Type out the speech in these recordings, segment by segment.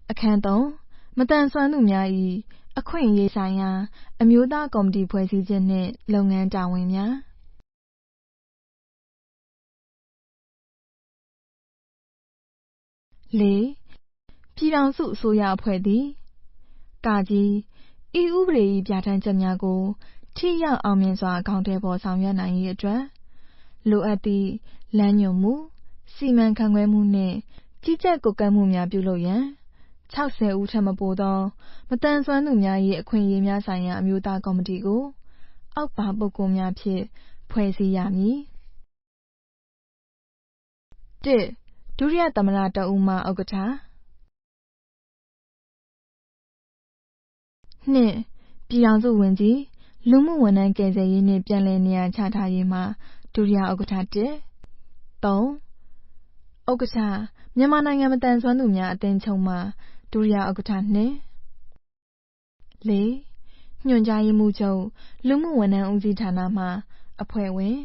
အခန်း3မတန်ဆွမ်းသူများ၏အခွင့်အရေးဆိုင်ရာအမျိုးသားကော်မတီဖွဲ့စည်းခြင်းနှင့်လုပ်ငန်းတာဝန်များ၄ပြည်ထောင်စုအစိုးရအဖွဲ့သည်ကာကြီးဤဥပဒေ၏ပြဋ္ဌာန်းချက်များကိုထိရောက်အောင်မြင်စွာအကောင်အထည်ဖော်ဆောင်ရွက်နိုင်ရေးအတွက်လိုအပ်သည့်လမ်းညွှန်မှုစီမံခန့်ခွဲမှုနှင့်ကြီးကြပ်ကွပ်ကဲမှုများပြုလုပ်ရန်60ဦးထက်မပိုသောမတန်ဆွမ်းသူများ၏အခွင့်အရေးများဆိုင်ရာအမျိုးသားကော်မတီကိုအောက်ပါပုဂ္ဂိုလ်များဖြင့်ဖွဲ့စည်းရမည်၁ဒုတိယသမ္မတတစ်ဦးမှဥက္ကဋ္ဌ2ပြည်ထောင်စုဝန်ကြီးလူမှုဝန်ထမ်းကယ်ဆယ်ရေးနှင့်ပြန်လည်နေရာချထားရေးမှဒုတိယဥက္ကဋ္ဌ1 3ဥက္ကဋ္ဌမြန်မာနိုင်ငံမတန်ဆွမ်းသူများအသင်းချုပ်မှဒုတိယဥက္ကဋ္ဌ2 4ညွှန်ကြားရေးမှူးချုပ်လူမှုဝန်ထမ်းဦးစီးဌာနမှအဖွဲ့ဝင်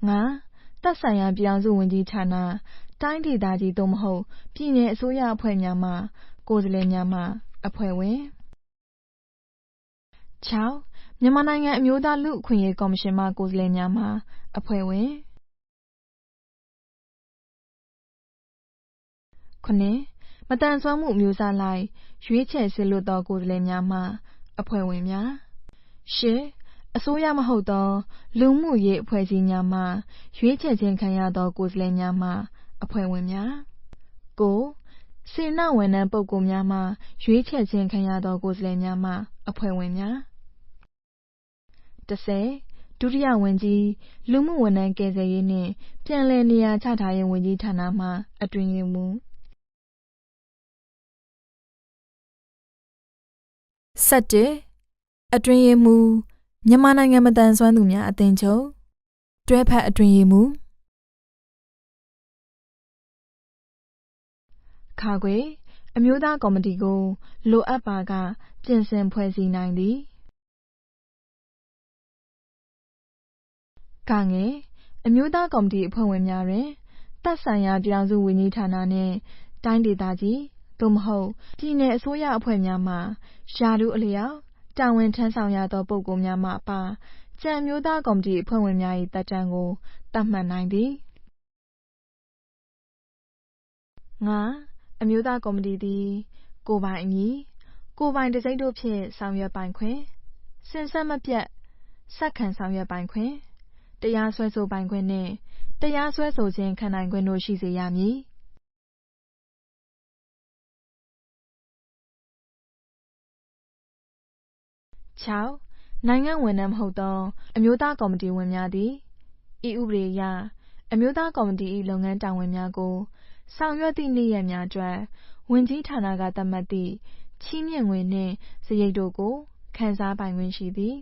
5သက်ဆိုင်ရာပြည်ထောင်စုဝန်ကြီးဌာနတိုင်းဒေသကြီးသို့မဟုတ်ပြည်내အစိုးရအဖွဲ့များမှကိုယ်စားလှယ်များမှအဖွဲ့ဝင်6မြန်မာနိုင်ငံအမျိုးသားလူ့အခွင့်အရေးကော်မရှင်မှကိုယ်စားလှယ်များမှအဖွဲ့ဝင်9မတန်ဆွမ်းမှုအမျိုးအစားလိုက်ရွေးချယ်စေလွှတ်သောကိုယ်စားလှယ်များမှအဖွဲ့ဝင်များ10အစိုးရမဟုတ်သောလူမှုရေးအဖွဲ့အစည်းများမှရွေးချယ်ခြင်းခံရသောကိုယ်စားလှယ်များမှအဖွဲ့ဝင်များ9စေတနာ့ဝန်ထမ်းပုဂ္ဂိုလ်များမှရွေးချယ်ခြင်းခံရသောကိုယ်စားလှယ်များမှအဖွဲ့ဝင်များ10ဒုတိယဝန်ကြီးလူမှုဝန်ထမ်းကယ်ဆယ်ရေးနှင့်ပြန်လည်နေရာချထားရေးဝန်ကြီးဌာနမှအတွင်းရေးမှူး17အတွင်းရေးမှူးမြန်မာနိုင်ငံမတန်ဆွမ်းသူများအသင်းချုပ်တွဲဖက်အတွင်းရေးမှူးခါခွေအမျိုးသားကော်မတီကိုလိုအပ်ပါကပြင်ဆင်ဖွဲ့စည်းနိုင်သည်ကငယ်အမျိုးသားကော်မတီအဖွဲ့ဝင်များတွင်သက်ဆိုင်ရာပြည်ထောင်စုဝန်ကြီးဌာနနှင့်တိုင်းဒေသကြီးသို့မဟုတ်ပြည်내အစိုးရအဖွဲ့များမှရာထူးအလျောက်တာဝန်ထမ်းဆောင်ရသောပုဂ္ဂိုလ်များမှအပကျန်အမျိုးသားကော်မတီအဖွဲ့ဝင်များ၏သက်တမ်းကိုသတ်မှတ်နိုင်သည်5အမျိုးသားကော်မတီသည်ကိုယ်ပိုင်အမည်ကိုယ်ပိုင်တံဆိပ်တို့ဖြင့်ဆောင်ရွက်ပိုင်ခွင့်စဉ်ဆက်မပြတ်ဆက်ခံဆောင်ရွက်ပိုင်ခွင့်တရားစွဲဆိုပိုင်ခွင့်နှင့်တရားစွဲဆိုခြင်းခံနိုင်ခွင့်တို့ရှိစေရမည်6နိုင်ငံဝန်ထမ်းမဟုတ်သောအမျိုးသားကော်မတီဝင်များသည်ဤဥပဒေအရအမျိုးသားကော်မတီ၏လုပ်ငန်းတာဝန်များကိုဆောင်ရွက်သည့်နေ့ရက်များအတွက်ဝန်ကြီးဌာနကသတ်မှတ်သည့်ချီးမြှင့်ငွေနှင့်စရိတ်တို့ကိုခံစားပိုင်ခွင့်ရှိသည်